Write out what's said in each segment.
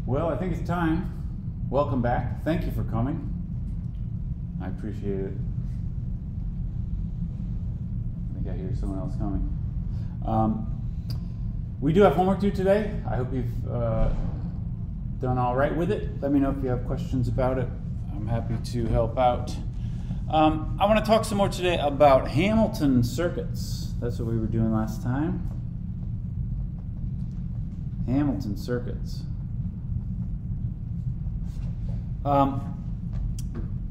Well, I think it's time. Welcome back. Thank you for coming. I appreciate it. I think I hear someone else coming. We do have homework due today. I hope you've done all right with it. Let me know if you have questions about it. I'm happy to help out. I want to talk some more today about Hamilton circuits. That's what we were doing last time. Hamilton circuits.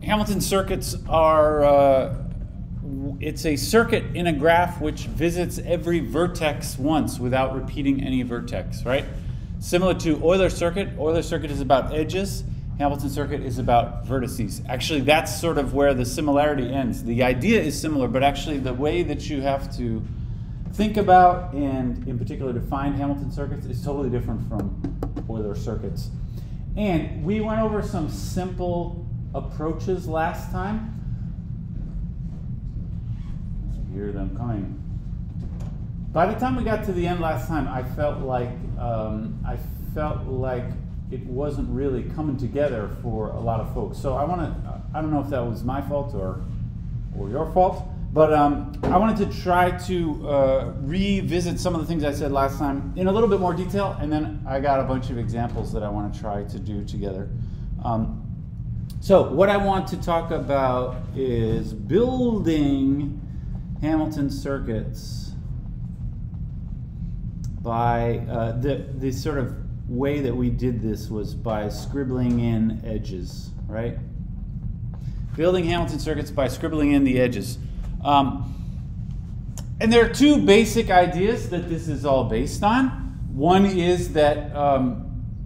Hamilton circuits are, it's a circuit in a graph which visits every vertex once without repeating any vertex, right? Similar to Euler's circuit. Euler's circuit is about edges. Hamilton circuit is about vertices. Actually, that's sort of where the similarity ends. The idea is similar, but actually the way that you have to think about and in particular define Hamilton circuits is totally different from Euler circuits. And we went over some simple approaches last time. I hear them coming. By the time we got to the end last time, I felt like it wasn't really coming together for a lot of folks. So I don't know if that was my fault or your fault, but I wanted to try to revisit some of the things I said last time in a little bit more detail, and then I got a bunch of examples that I want to try to do together. So what I want to talk about is building Hamilton circuits by the sort of way that we did this was by scribbling in edges, right? Building Hamilton circuits by scribbling in the edges. And there are two basic ideas that this is all based on. One is that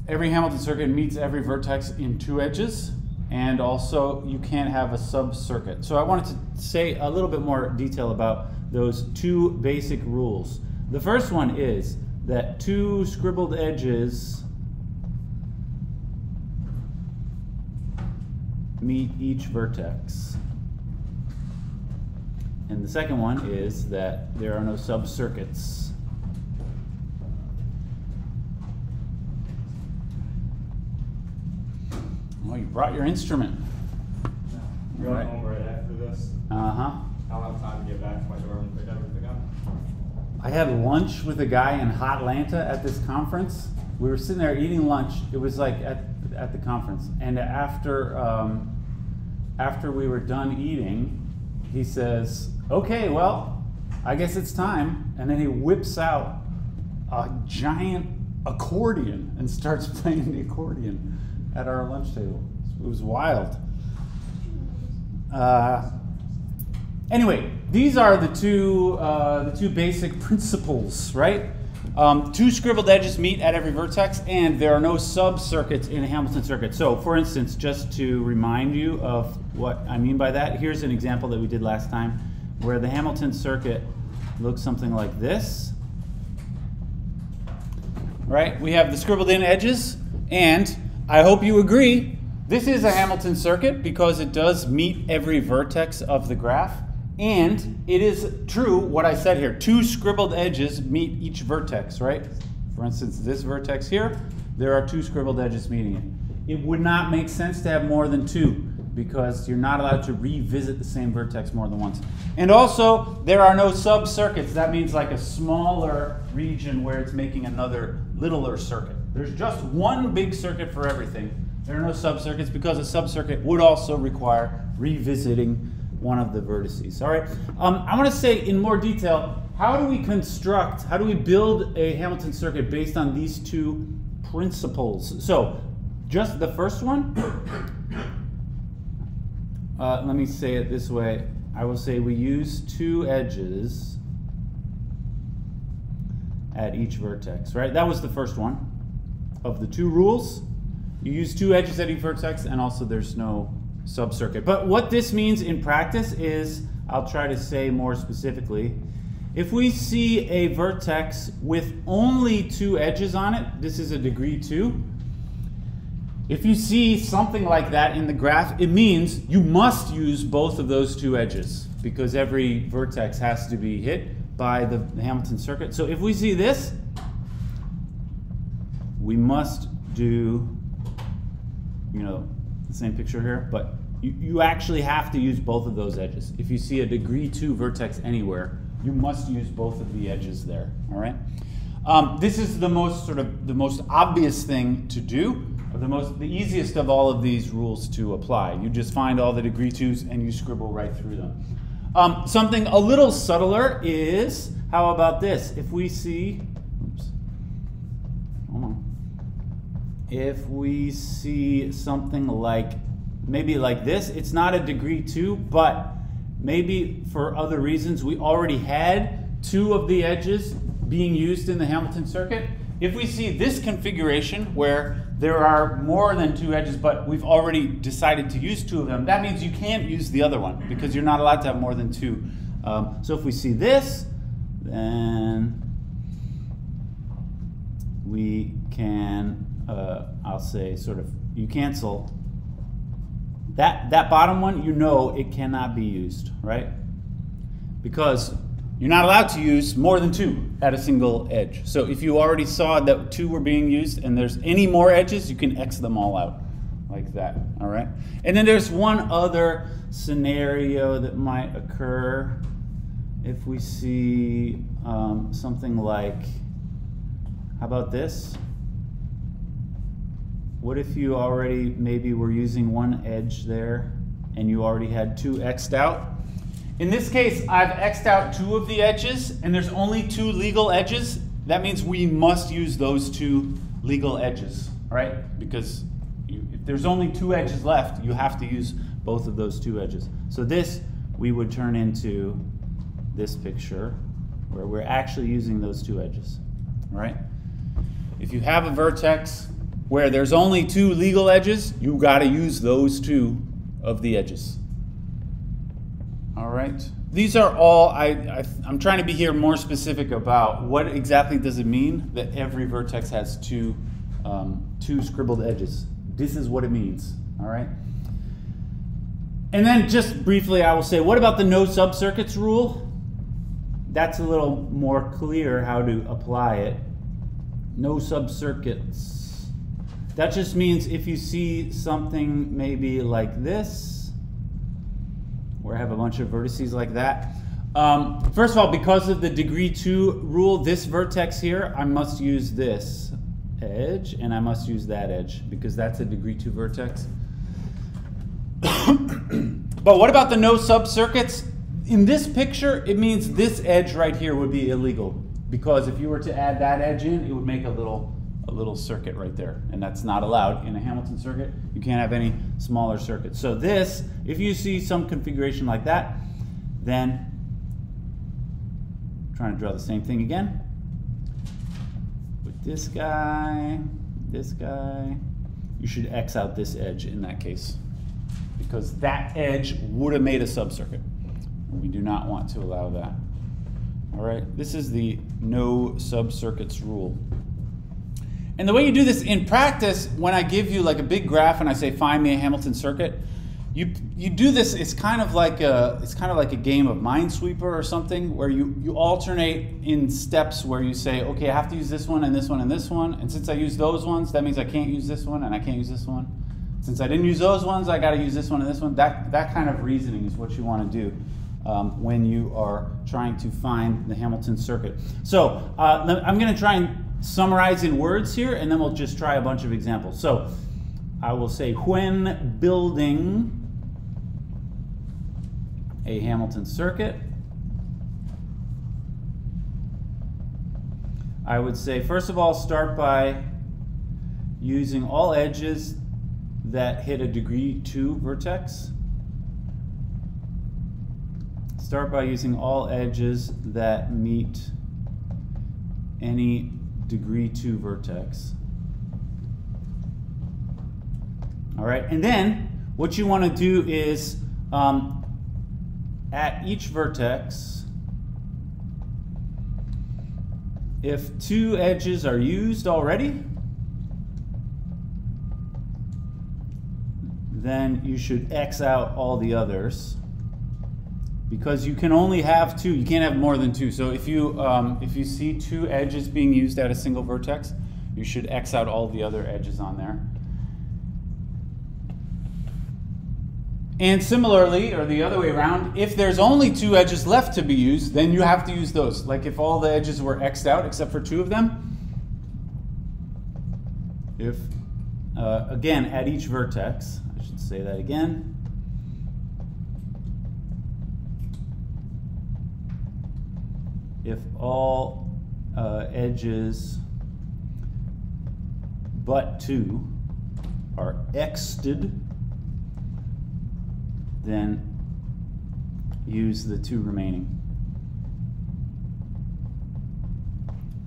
every Hamilton circuit meets every vertex in two edges, and also you can't have a sub-circuit. So I wanted to say a little bit more detail about those two basic rules. The first one is that two scribbled edges meet each vertex. And the second one is that there are no sub-circuits. Well, you brought your instrument. You're going home right after this? Uh-huh. I'll have time to get back to my dorm and pick everything up. I had lunch with a guy in Hotlanta at this conference. We were sitting there eating lunch. It was like at the conference. And after we were done eating, he says, "Okay, well, I guess it's time." And then he whips out a giant accordion and starts playing the accordion at our lunch table. It was wild. Anyway, these are the two basic principles, right? Two scribbled edges meet at every vertex, and there are no sub-circuits in a Hamilton circuit. So, for instance, just to remind you of what I mean by that, here's an example that we did last time, where the Hamilton circuit looks something like this. Right? We have the scribbled in edges, and I hope you agree, this is a Hamilton circuit because it does meet every vertex of the graph. And it is true what I said here. Two scribbled edges meet each vertex, right? For instance, this vertex here, there are two scribbled edges meeting it. It would not make sense to have more than two because you're not allowed to revisit the same vertex more than once. And also, there are no sub-circuits. That means like a smaller region where it's making another littler circuit. There's just one big circuit for everything. There are no sub-circuits because a sub-circuit would also require revisiting one of the vertices. All right, I want to say in more detail, how do we build a Hamilton circuit based on these two principles? So, just the first one, let me say it this way. I will say we use two edges at each vertex, right? That was the first one of the two rules. You use two edges at each vertex, and also there's no sub-circuit. But what this means in practice is, I'll try to say more specifically, if we see a vertex with only two edges on it, this is a degree 2. If you see something like that in the graph, it means you must use both of those two edges because every vertex has to be hit by the Hamilton circuit. So if we see this, we must do, you know, the same picture here, but you actually have to use both of those edges. If you see a degree 2 vertex anywhere, you must use both of the edges there, all right? This is the most obvious thing to do, or the easiest of all of these rules to apply. You just find all the degree 2s and you scribble right through them. Something a little subtler is, how about this? If we see, if we see something like, maybe like this, it's not a degree 2, but maybe for other reasons we already had 2 of the edges being used in the Hamilton circuit. If we see this configuration where there are more than 2 edges, but we've already decided to use 2 of them, that means you can't use the other one because you're not allowed to have more than 2. So if we see this, then we can, I'll say sort of, you cancel. That bottom one, you know it cannot be used, right? Because you're not allowed to use more than 2 at a single edge. So if you already saw that 2 were being used and there's any more edges, you can X them all out like that, all right? And then there's one other scenario that might occur if we see something like, how about this? What if you already maybe were using one edge there and you already had 2 X'd out? In this case, I've X'd out 2 of the edges and there's only 2 legal edges. That means we must use those 2 legal edges, right? Because if there's only 2 edges left, you have to use both of those 2 edges. So this we would turn into this picture where we're actually using those 2 edges, right? If you have a vertex where there's only 2 legal edges, you got to use those 2 of the edges. All right. These are all, I'm trying to be here more specific about what exactly does it mean that every vertex has 2 scribbled edges. This is what it means. All right. And then just briefly, I will say, what about the no subcircuits rule? That's a little more clear how to apply it. No subcircuits. That just means if you see something maybe like this, where I have a bunch of vertices like that. First of all, because of the degree 2 rule, this vertex here, I must use this edge and I must use that edge because that's a degree 2 vertex. But what about the no subcircuits? In this picture, it means this edge right here would be illegal because if you were to add that edge in, it would make a little circuit right there, and that's not allowed in a Hamilton circuit. You can't have any smaller circuits. So this, if you see some configuration like that, then I'm trying to draw the same thing again. With this guy, you should X out this edge in that case because that edge would have made a subcircuit. We do not want to allow that. All right, this is the no subcircuits rule. And the way you do this in practice, when I give you like a big graph and I say find me a Hamilton circuit, you do this. It's kind of like a game of Minesweeper or something, where you alternate in steps where you say, okay, I have to use this one and this one and this one, and since I use those ones, that means I can't use this one and I can't use this one. Since I didn't use those ones, I got to use this one and this one. That kind of reasoning is what you want to do when you are trying to find the Hamilton circuit. So I'm going to try and summarize in words here, and then we'll just try a bunch of examples. So I will say, when building a Hamilton circuit, I would say, first of all, start by using all edges that hit a degree 2 vertex. Start by using all edges that meet any degree 2 vertex. All right, and then what you want to do is at each vertex, if 2 edges are used already, then you should X out all the others, because you can only have 2. You can't have more than 2. So if you see 2 edges being used at a single vertex, You should X out all the other edges on there. And similarly, or the other way around, if there's only 2 edges left to be used, then you have to use those. Like if all the edges were X'd out except for 2 of them, if, again, at each vertex, I should say that again, if all edges but 2 are X'd, then use the 2 remaining.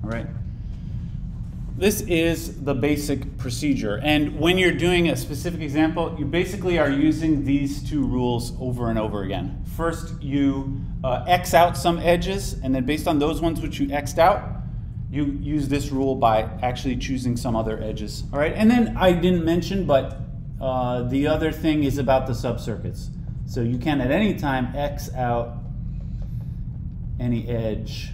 All right. This is the basic procedure. And when you're doing a specific example, you basically are using these 2 rules over and over again. First, you X out some edges, and then based on those ones which you X'd out, you use this rule by actually choosing some other edges. All right. And then I didn't mention, but the other thing is about the subcircuits. So you can at any time X out any edge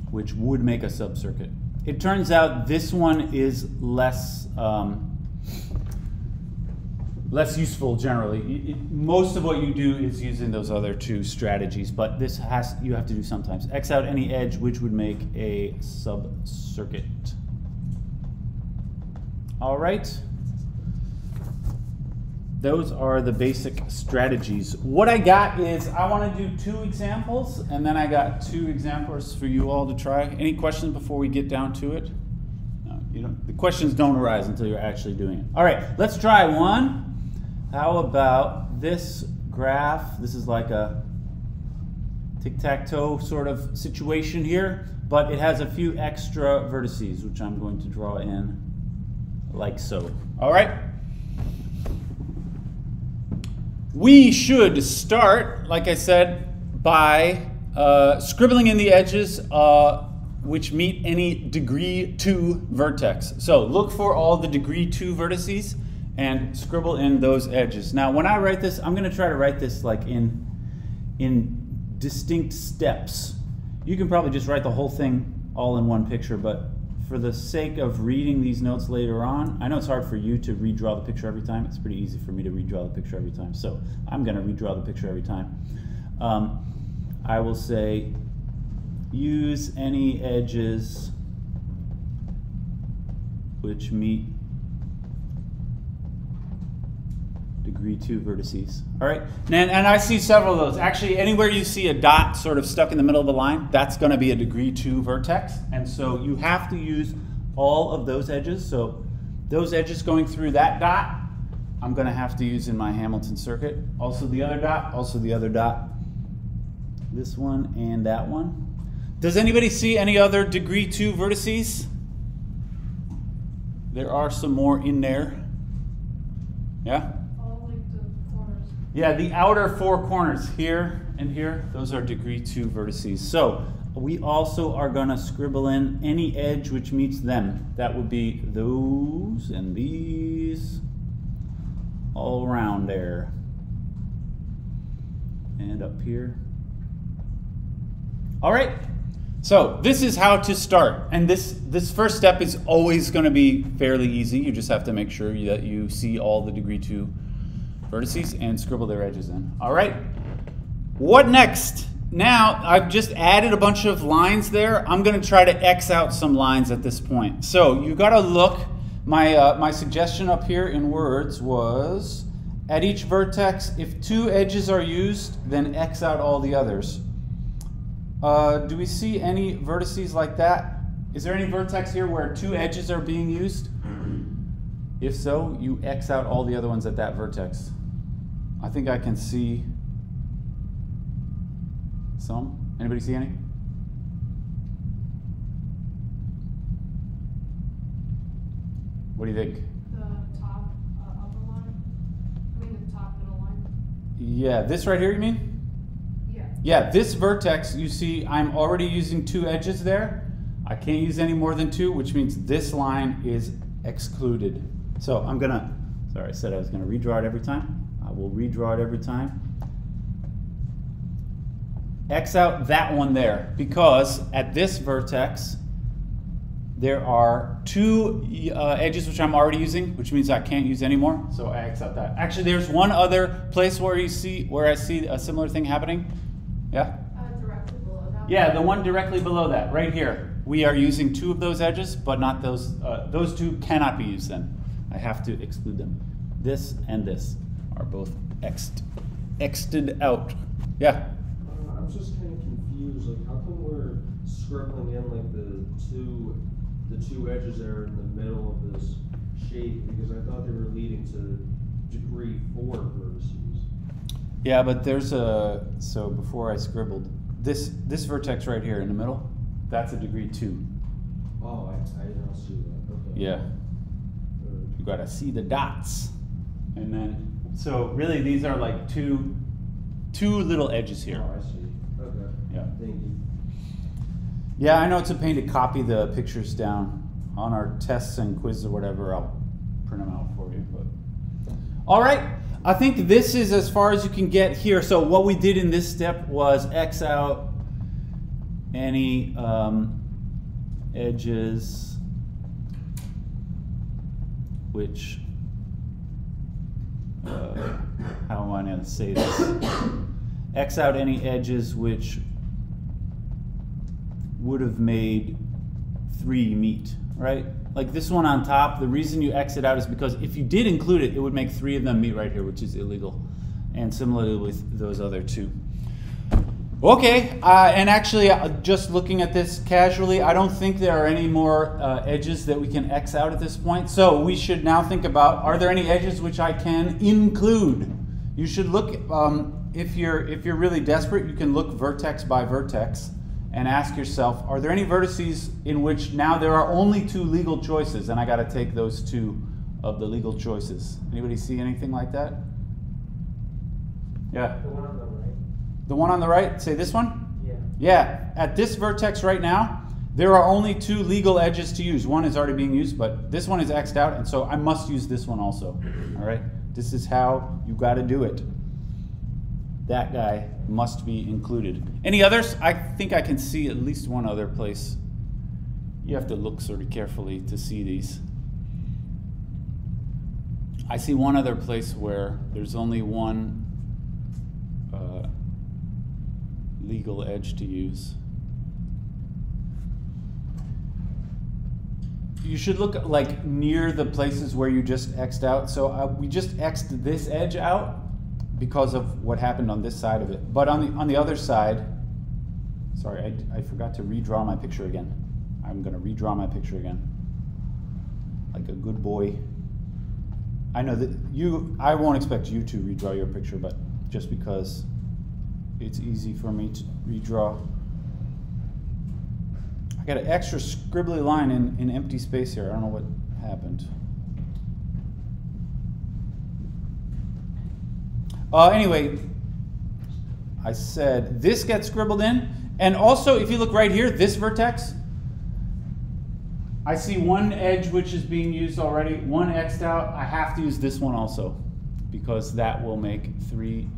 which would make a subcircuit. It turns out this one is less less useful generally. Most of what you do is using those other 2 strategies, but this you have to do sometimes. X out any edge which would make a subcircuit. All right. Those are the basic strategies. What I got is I want to do 2 examples, and then I got 2 examples for you all to try. Any questions before we get down to it? No, you don't. The questions don't arise until you're actually doing it. All right, let's try one. How about this graph? This is like a tic-tac-toe sort of situation here, but it has a few extra vertices, which I'm going to draw in like so. All right. We should start, like I said, by scribbling in the edges which meet any degree 2 vertex. So look for all the degree 2 vertices and scribble in those edges. Now when I write this, I'm going to try to write this like in distinct steps. You can probably just write the whole thing all in one picture, but for the sake of reading these notes later on, I know it's hard for you to redraw the picture every time. It's pretty easy for me to redraw the picture every time. So I'm going to redraw the picture every time. I will say use any edges which meet degree 2 vertices. All right, and I see several of those. Actually, anywhere you see a dot sort of stuck in the middle of the line, that's going to be a degree 2 vertex. And so you have to use all of those edges. So those edges going through that dot, I'm going to have to use in my Hamilton circuit. Also the other dot, also the other dot. This one and that one. Does anybody see any other degree 2 vertices? There are some more in there. Yeah? Yeah, the outer 4 corners here and here, those are degree 2 vertices. So we also are going to scribble in any edge which meets them. That would be those and these all around there. And up here. All right, so this is how to start. And this first step is always going to be fairly easy. You just have to make sure that you see all the degree 2 vertices and scribble their edges in. All right, what next? Now I've just added a bunch of lines there. I'm going to try to X out some lines at this point. So you got to look. My suggestion up here in words was at each vertex, if 2 edges are used, then X out all the others. Do we see any vertices like that? Is there any vertex here where 2 edges are being used? If so, you X out all the other ones at that vertex. I think I can see some. Anybody see any? What do you think? The top upper line? I mean the top middle line? Yeah, this right here you mean? Yeah. Yeah, this vertex, you see I'm already using 2 edges there. I can't use any more than 2, which means this line is excluded. So I'm gonna, sorry, I said I was gonna redraw it every time. I will redraw it every time. X out that one there, because at this vertex, there are two edges which I'm already using, which means I can't use anymore, so I X out that. Actually, there's one other place where I see a similar thing happening. Yeah? Directly below that. Yeah, the one directly below that, right here. We are using two of those edges, but not those. Those two cannot be used then. I have to exclude them. This and this are both X'd out. Yeah? I'm just kind of confused. Like, how come we're scribbling in like the two edges there in the middle of this shape? Because I thought they were leading to degree 4 vertices. Yeah, but there's a, so before I scribbled, this vertex right here in the middle, that's a degree 2. Oh, I did not see that. Okay. Yeah. You gotta see the dots. And then, so really these are like two little edges here. Oh, I see. Okay. Yeah. Thank you. Yeah, I know it's a pain to copy the pictures down on our tests and quizzes or whatever. I'll print them out for you. But all right, I think this is as far as you can get here. So what we did in this step was X out any edges which, how am I going to say this? X out any edges which would have made 3 meet, right? Like this one on top, the reason you X it out is because if you did include it, it would make 3 of them meet right here, which is illegal. And similarly with those other 2. Okay, and actually just looking at this casually, I don't think there are any more edges that we can X out at this point. So we should now think about, are there any edges which I can include? You should look, if you're really desperate, you can look vertex by vertex and ask yourself, are there any vertices in which now there are only 2 legal choices and I gotta take those 2 of the legal choices? Anybody see anything like that? Yeah. The one on the right? The one on the right, say this one? Yeah. Yeah, at this vertex right now, there are only 2 legal edges to use. One is already being used, but this one is X'd out, and so I must use this one also, all right? This is how you gotta do it. That guy must be included. Any others? I think I can see at least one other place. You have to look sort of carefully to see these. I see one other place where there's only one legal edge to use. You should look like near the places where you just X'd out. So we just X'd this edge out because of what happened on this side of it. But on the other side, sorry, I forgot to redraw my picture again. I'm gonna redraw my picture again. Like a good boy. I know that I won't expect you to redraw your picture, but just because it's easy for me to redraw. I got an extra scribbly line in empty space here. I don't know what happened. Anyway, I said this gets scribbled in. And also, if you look right here, this vertex, I see one edge which is being used already, one X'd out. I have to use this one also because that will make 3,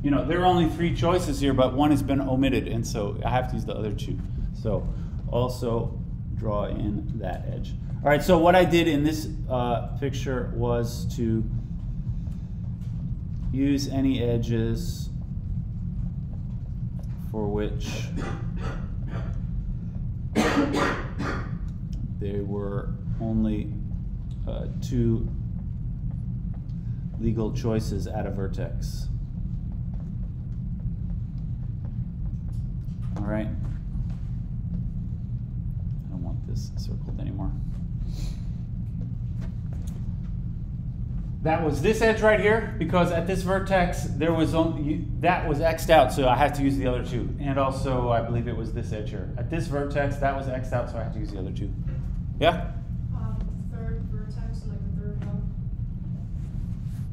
you know, there are only 3 choices here, but one has been omitted, and so I have to use the other 2. So also draw in that edge. All right, so what I did in this picture was to use any edges for which there were only 2 legal choices at a vertex. All right. I don't want this circled anymore. That was this edge right here, because at this vertex there was only, that was X'd out, so I had to use the other 2. And also, I believe it was this edge here. At this vertex, that was X'd out, so I had to use the other 2. Yeah? Third vertex, like the third one.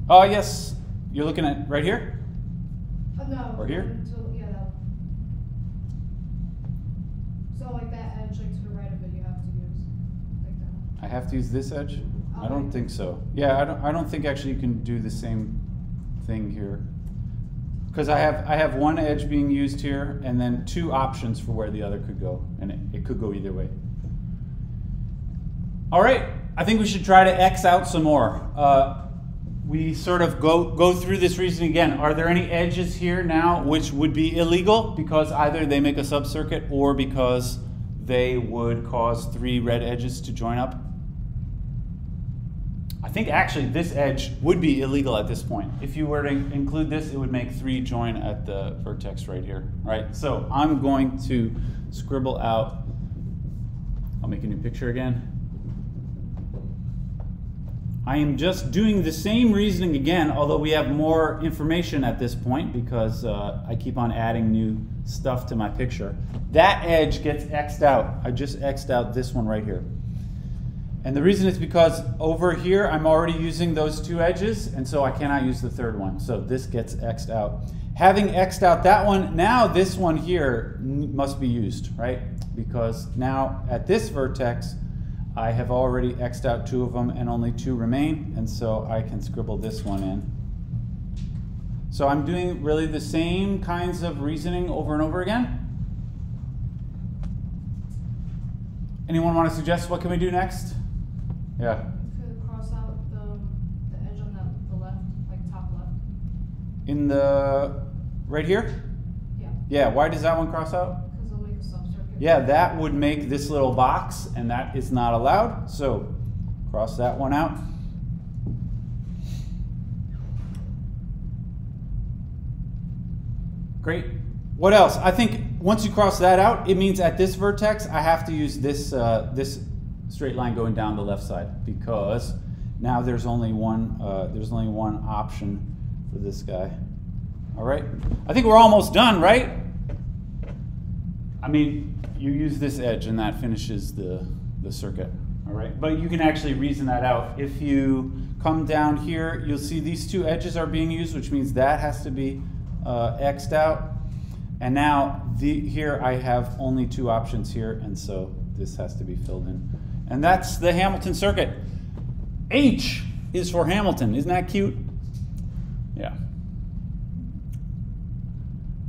Oh, yes. You're looking at right here? No. Or here? Yeah, that one. So like that edge, like to the right of it, you have to use like that. I have to use this edge? I Okay. don't think so. Yeah, I don't think actually you can do the same thing here. Because I have one edge being used here, and then 2 options for where the other could go, and it could go either way. All right, I think we should try to X out some more. We sort of go through this reasoning again. Are there any edges here now which would be illegal because either they make a subcircuit or because they would cause 3 red edges to join up? I think actually this edge would be illegal at this point. If you were to include this, it would make 3 join at the vertex right here, right? So I'm going to scribble out, I'll make a new picture again. I am just doing the same reasoning again, although we have more information at this point because I keep on adding new stuff to my picture. That edge gets X'd out. I just X'd out this one right here. And the reason is because over here I'm already using those 2 edges, and so I cannot use the 3rd one. So this gets X'd out. Having X'd out that one, now this one here must be used, right? Because now at this vertex, I have already X'd out 2 of them and only 2 remain, and so I can scribble this one in. So I'm doing really the same kinds of reasoning over and over again. Anyone want to suggest what can we do next? Yeah. Could cross out the edge on the left, like top left. In the, right here? Yeah, Yeah, why does that one cross out? because it'll make a subcircuit. Yeah, that would make this little box, and that is not allowed, so cross that one out. Great. What else? I think once you cross that out, it means at this vertex, I have to use this, this straight line going down the left side, because now there's only one option for this guy. All right, I think we're almost done, right? I mean, you use this edge and that finishes the circuit, all right? But you can actually reason that out. If you come down here, you'll see these 2 edges are being used, which means that has to be X'd out. And now here I have only 2 options here, and so this has to be filled in. And that's the Hamilton circuit. H is for Hamilton. Isn't that cute? Yeah.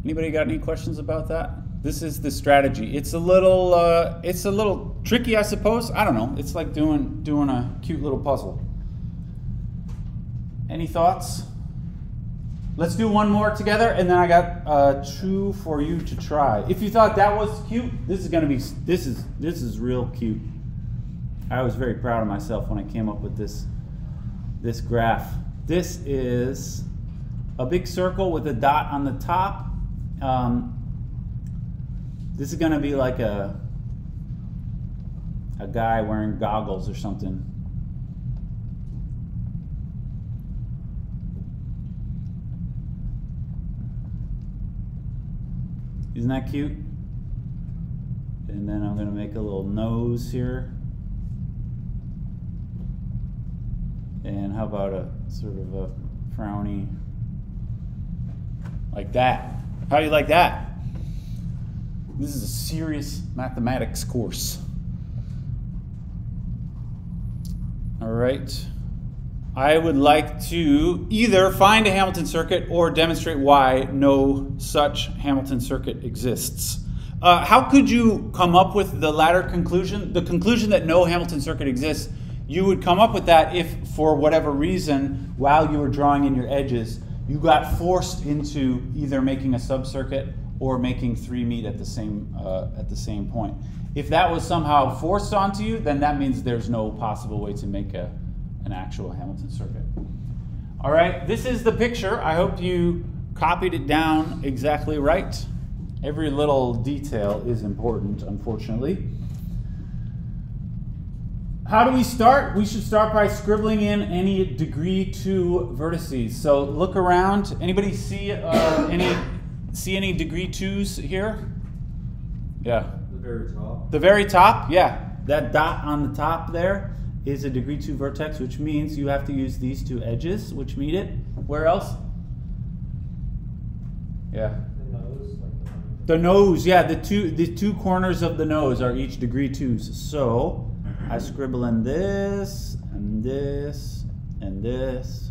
Anybody got any questions about that? This is the strategy. It's a little tricky, I suppose. I don't know. It's like doing a cute little puzzle. Any thoughts? Let's do one more together, and then I got 2 for you to try. If you thought that was cute, this is real cute. I was very proud of myself when I came up with this graph. This is a big circle with a dot on the top. This is going to be like a guy wearing goggles or something. Isn't that cute? And then I'm going to make a little nose here. And how about a sort of a frowny, like that? How do you like that? This is a serious mathematics course. All right. I would like to either find a Hamilton circuit or demonstrate why no such Hamilton circuit exists. How could you come up with the latter conclusion? The conclusion that no Hamilton circuit exists, you would come up with that if, for whatever reason, while you were drawing in your edges, you got forced into either making a subcircuit or making 3 meet at the same point. If that was somehow forced onto you, then that means there's no possible way to make an actual Hamilton circuit. All right, this is the picture. I hope you copied it down exactly right. Every little detail is important, unfortunately. How do we start? We should start by scribbling in any degree 2 vertices. So look around. Anybody see any degree 2s here? Yeah. The very top. The very top, yeah. That dot on the top there is a degree 2 vertex, which means you have to use these 2 edges, which meet it. Where else? Yeah. The nose, yeah. The two corners of the nose are each degree 2s. So I scribble in this and this and this.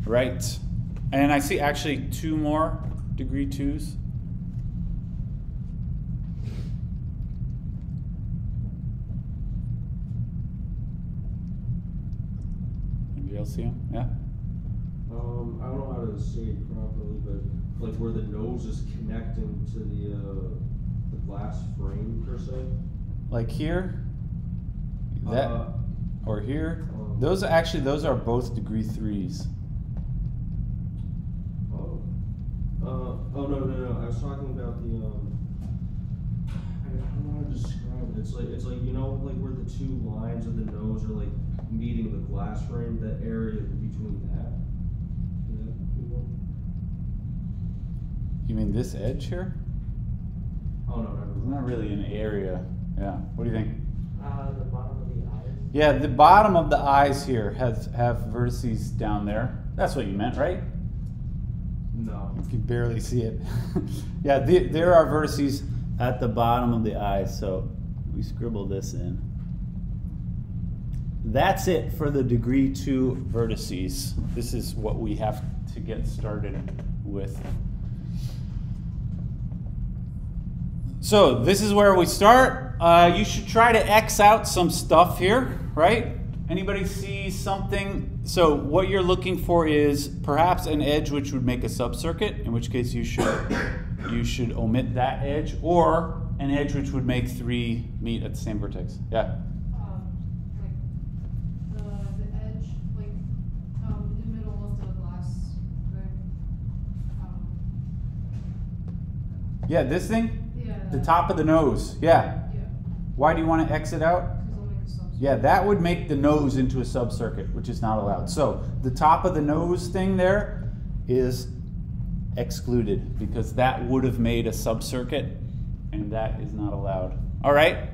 Right. And I see actually 2 more degree 2s. Anybody else see them? Yeah. I don't know how to say it properly, but like where the nose is connecting to the glass frame per se. Like here, that, or here. um, Those are both degree 3s. Oh no. I was talking about the I don't know how to describe it. It's like you know like where the two lines of the nose are like meeting the glass frame. That area between that. You mean this edge here? Oh no, never It's mind. not really an area. Yeah. What do you think? The bottom of the eyes. Yeah, the bottom of the eyes here have vertices down there. That's what you meant, right? No. You can barely see it. Yeah, there are vertices at the bottom of the eyes, so we scribble this in. That's it for the degree 2 vertices. This is what we have to get started with. So this is where we start. You should try to X out some stuff here, right? Anybody see something? So what you're looking for is perhaps an edge which would make a subcircuit, in which case you should omit that edge, or an edge which would make 3 meet at the same vertex. Yeah. Like the edge, like in the middle of the glass thing. Yeah, this thing? Yeah. The top of the nose. Yeah. Yeah. Why do you want to X it out? Because it'll make a subcircuit. Yeah, that would make the nose into a subcircuit, which is not allowed. So the top of the nose thing there is excluded because that would have made a subcircuit, and that is not allowed. All right.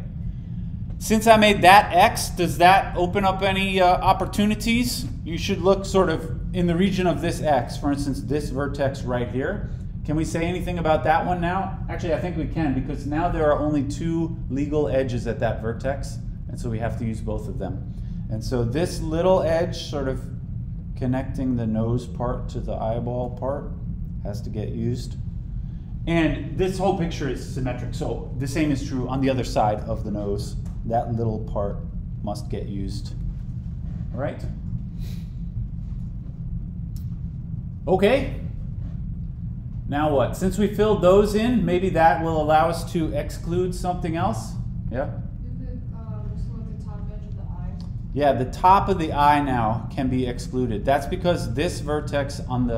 Since I made that X, does that open up any opportunities? You should look sort of in the region of this X. For instance, this vertex right here. Can we say anything about that one now? Actually, I think we can, because now there are only 2 legal edges at that vertex, and so we have to use both of them. And so this little edge sort of connecting the nose part to the eyeball part has to get used. And this whole picture is symmetric, so the same is true on the other side of the nose. That little part must get used. All right? Okay. Now what? Since we filled those in, maybe that will allow us to exclude something else? Yeah? You could exclude the top edge of the eye. Yeah, the top of the eye now can be excluded. That's because this vertex on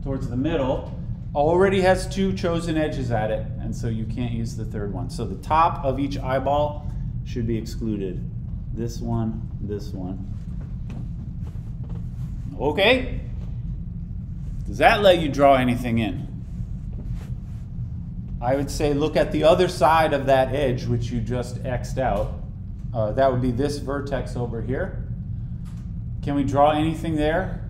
towards the middle already has 2 chosen edges at it, and so you can't use the third one. So the top of each eyeball should be excluded. This one, this one. Okay. Does that let you draw anything in? I would say look at the other side of that edge which you just X'd out. That would be this vertex over here. Can we draw anything there?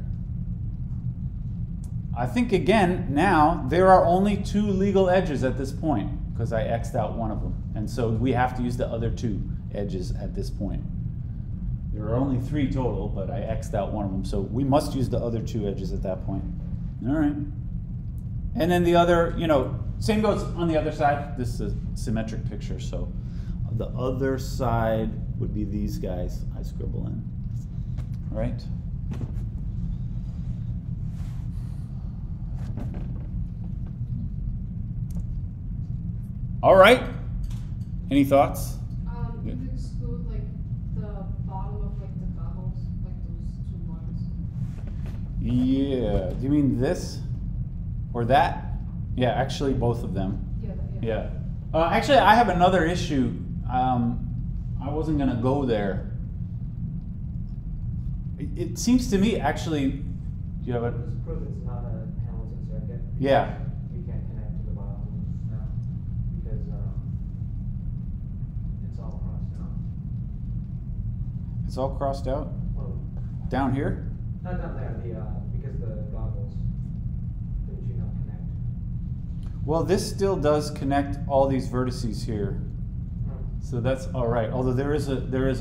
I think again, now there are only 2 legal edges at this point because I X'd out one of them. And so we have to use the other 2 edges at this point. There are only 3 total, but I X'd out one of them. So we must use the other 2 edges at that point. All right. And then the other, same goes on the other side. This is a symmetric picture, so the other side would be these guys I scribble in. All right? All right. Any thoughts? You could exclude like the bottom of like the goggles, like those 2 lines. Yeah. Do you mean this or that? Yeah, actually both of them. Yeah. Yeah. Actually, I have another issue. I wasn't going to go there. It seems to me, actually, do you have a... Just prove it's not a Hamilton circuit. Yeah. You can't connect to the bottom now because it's all crossed out. It's all crossed out? Well, Down here? not down there. Because the goggles. Couldn't you not connect? Well, this still does connect all these vertices here. So that's all right. Although there is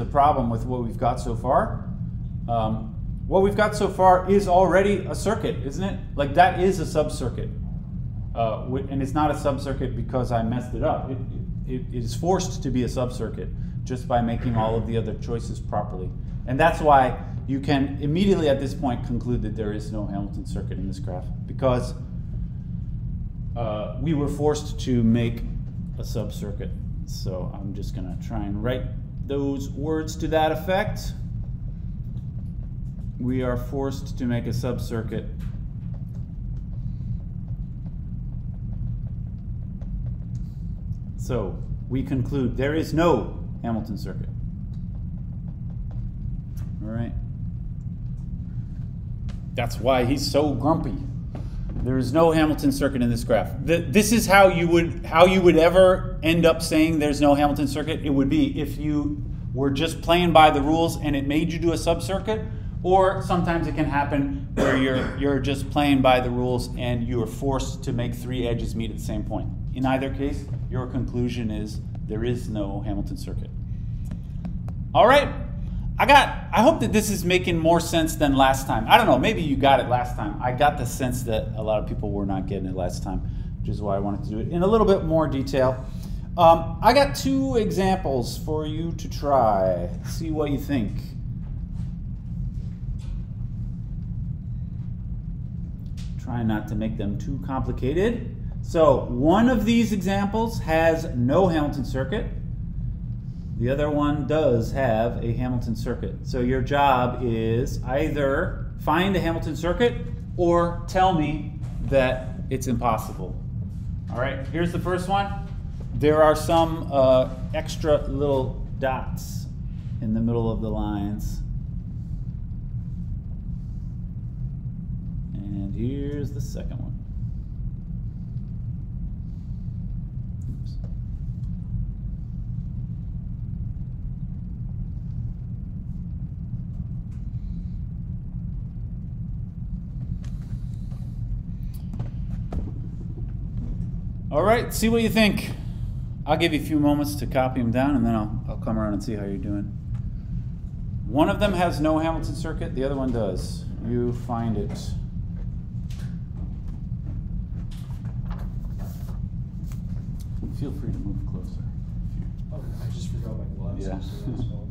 a problem with what we've got so far. What we've got so far is already a circuit, isn't it? Like that is a subcircuit. And it's not a subcircuit because I messed it up. It is forced to be a subcircuit just by making all of the other choices properly. And that's why you can immediately at this point conclude that there is no Hamilton circuit in this graph because we were forced to make a subcircuit. So I'm just gonna try and write those words to that effect. We are forced to make a subcircuit. So we conclude there is no Hamilton circuit. All right. That's why he's so grumpy. There is no Hamilton circuit in this graph. This is how you would ever end up saying there's no Hamilton circuit. It would be if you were just playing by the rules and it made you do a subcircuit, or sometimes it can happen where you're just playing by the rules and you are forced to make three edges meet at the same point. In either case, your conclusion is there is no Hamilton circuit. All right. I hope that this is making more sense than last time. I don't know, maybe you got it last time. I got the sense that a lot of people were not getting it last time, which is why I wanted to do it in a little bit more detail. I got two examples for you to try. See what you think. Try not to make them too complicated. So one of these examples has no Hamilton circuit. The other one does have a Hamilton circuit. So your job is either find a Hamilton circuit or tell me that it's impossible. All right, here's the first one. There are some extra little dots in the middle of the lines. And here's the second one. Oops. All right, see what you think. I'll give you a few moments to copy them down, and then I'll come around and see how you're doing. One of them has no Hamilton circuit, the other one does. You find it. Feel free to move closer. Oh, I just forgot my glasses. Yeah. So that's all.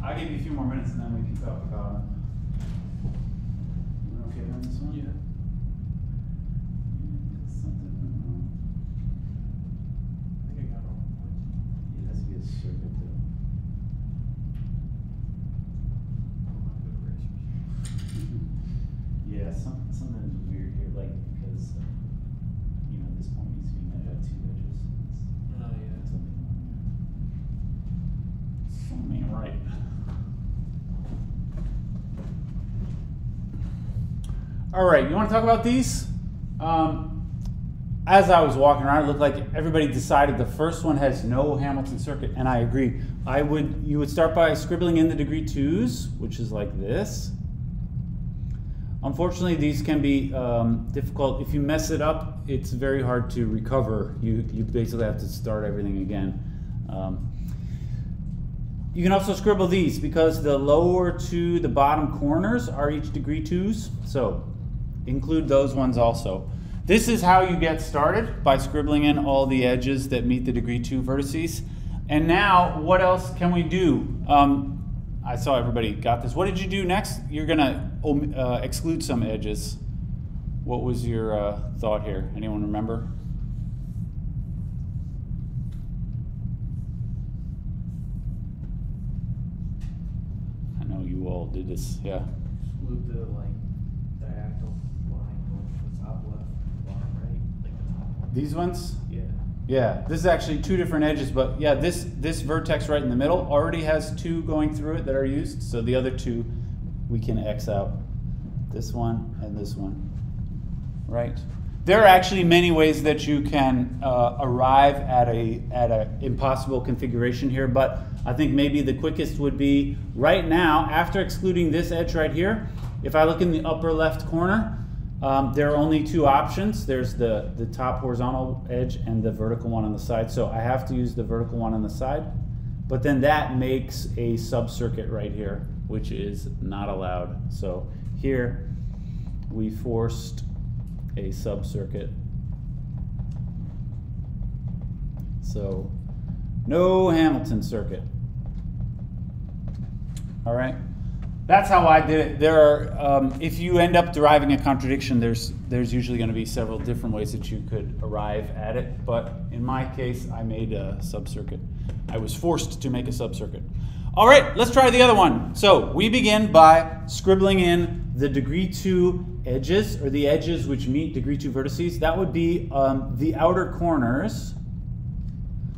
I'll give you a few more minutes and then we can talk about it. You okay on this one? Yeah. Something went wrong. I think I got all the points. It has to be a circuit though. I don't have good erasers. Yeah, something's weird here, like because this point needs to be met at two edges. Oh, yeah. Something ain't right. All right, you want to talk about these? As I was walking around, it looked like everybody decided the first one has no Hamilton circuit, and I agree. You would start by scribbling in the degree twos, which is like this. Unfortunately, these can be difficult. If you mess it up, it's very hard to recover. You basically have to start everything again. You can also scribble these because the lower to the bottom corners are each degree twos. So include those ones also. This is how you get started, by scribbling in all the edges that meet the degree two vertices. And now, what else can we do? I saw everybody got this. What did you do next? You're gonna exclude some edges. What was your thought here? Anyone remember? I know you all did this, yeah. Exclude the diagonal line going from the top left, bottom right, like the top one. These ones? Yeah. Yeah, this is actually two different edges, but yeah, this vertex right in the middle already has two going through it that are used, so the other two we can X out. This one and this one, right? There are actually many ways that you can arrive at a impossible configuration here, but I think maybe the quickest would be right now, after excluding this edge right here, if I look in the upper left corner, there are only two options. There's the top horizontal edge and the vertical one on the side. So I have to use the vertical one on the side. But then that makes a sub-circuit right here, which is not allowed. So here we forced a sub-circuit. So no Hamilton circuit. All right. That's how I did it. There are, if you end up deriving a contradiction, there's usually going to be several different ways that you could arrive at it. But in my case, I made a sub-circuit. I was forced to make a sub-circuit. All right, let's try the other one. So we begin by scribbling in the degree two edges, or the edges which meet degree two vertices. That would be the outer corners,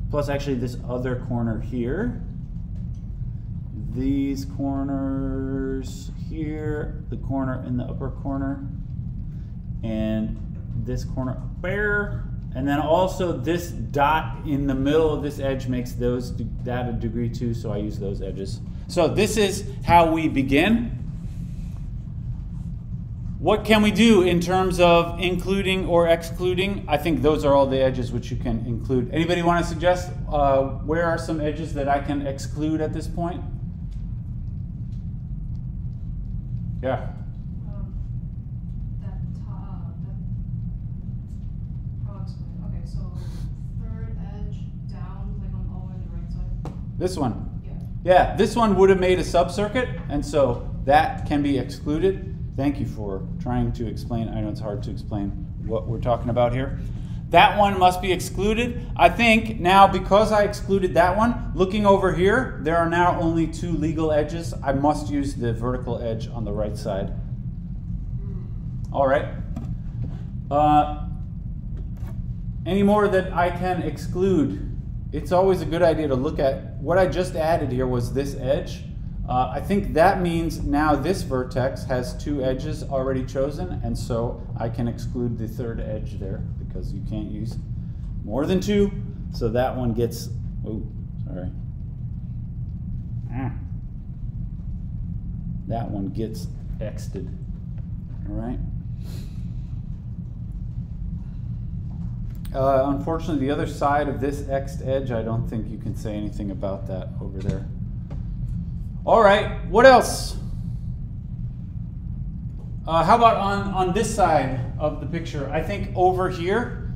plus actually this other corner here. These corners here, the corner in the upper corner, and this corner up there, and then also this dot in the middle of this edge makes that a degree two, so I use those edges. So this is how we begin. What can we do in terms of including or excluding? I think those are all the edges which you can include. Anybody want to suggest where are some edges that I can exclude at this point? Yeah. I'll explain. Okay, so third edge down, like on all the way on the right side. This one. Yeah. Yeah, this one would have made a sub-circuit, and so that can be excluded. Thank you for trying to explain. I know it's hard to explain what we're talking about here. That one must be excluded. I think now, because I excluded that one, looking over here, there are now only two legal edges. I must use the vertical edge on the right side. All right. Any more that I can exclude? It's always a good idea to look at. What I just added here was this edge. I think that means now this vertex has two edges already chosen, and so I can exclude the third edge there because you can't use more than two. So that one gets, oh, sorry. That one gets X'd, all right? Unfortunately, the other side of this X'd edge, I don't think you can say anything about that over there. All right, what else? How about on this side of the picture? I think over here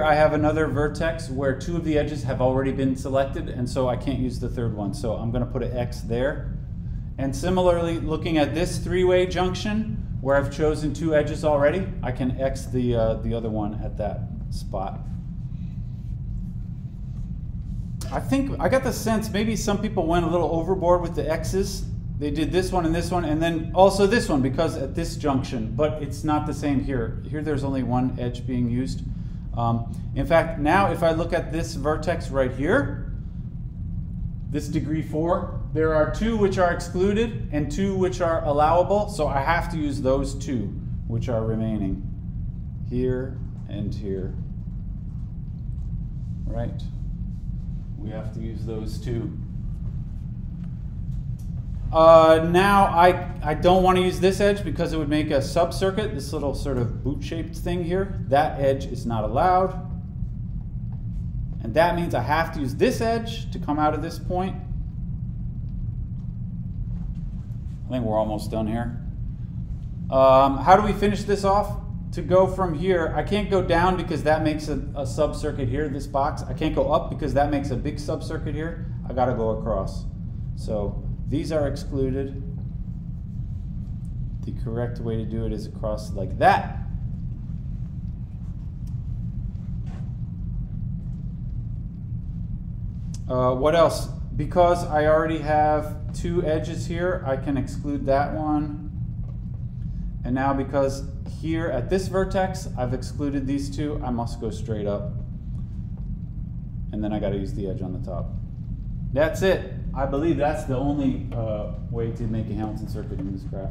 I have another vertex where two of the edges have already been selected, and so I can't use the third one. So I'm going to put an X there. And similarly, looking at this three-way junction, where I've chosen two edges already, I can X the other one at that spot. I think, I got the sense maybe some people went a little overboard with the X's. They did this one, and then also this one, because at this junction, but it's not the same here. Here there's only one edge being used. In fact, now if I look at this vertex right here, this degree 4, there are two which are excluded and two which are allowable, so I have to use those two which are remaining, here and here. Right? We have to use those two. Now I don't want to use this edge because it would make a sub-circuit, this little sort of boot-shaped thing here. That edge is not allowed. And that means I have to use this edge to come out of this point. I think we're almost done here. How do we finish this off? To go from here, I can't go down because that makes a sub-circuit here, this box. I can't go up because that makes a big sub-circuit here. I gotta go across. So these are excluded. The correct way to do it is across like that. What else? Because I already have two edges here, I can exclude that one. And now because here at this vertex, I've excluded these two, I must go straight up. And then I gotta use the edge on the top. That's it. I believe that's the only way to make a Hamilton circuit in this graph.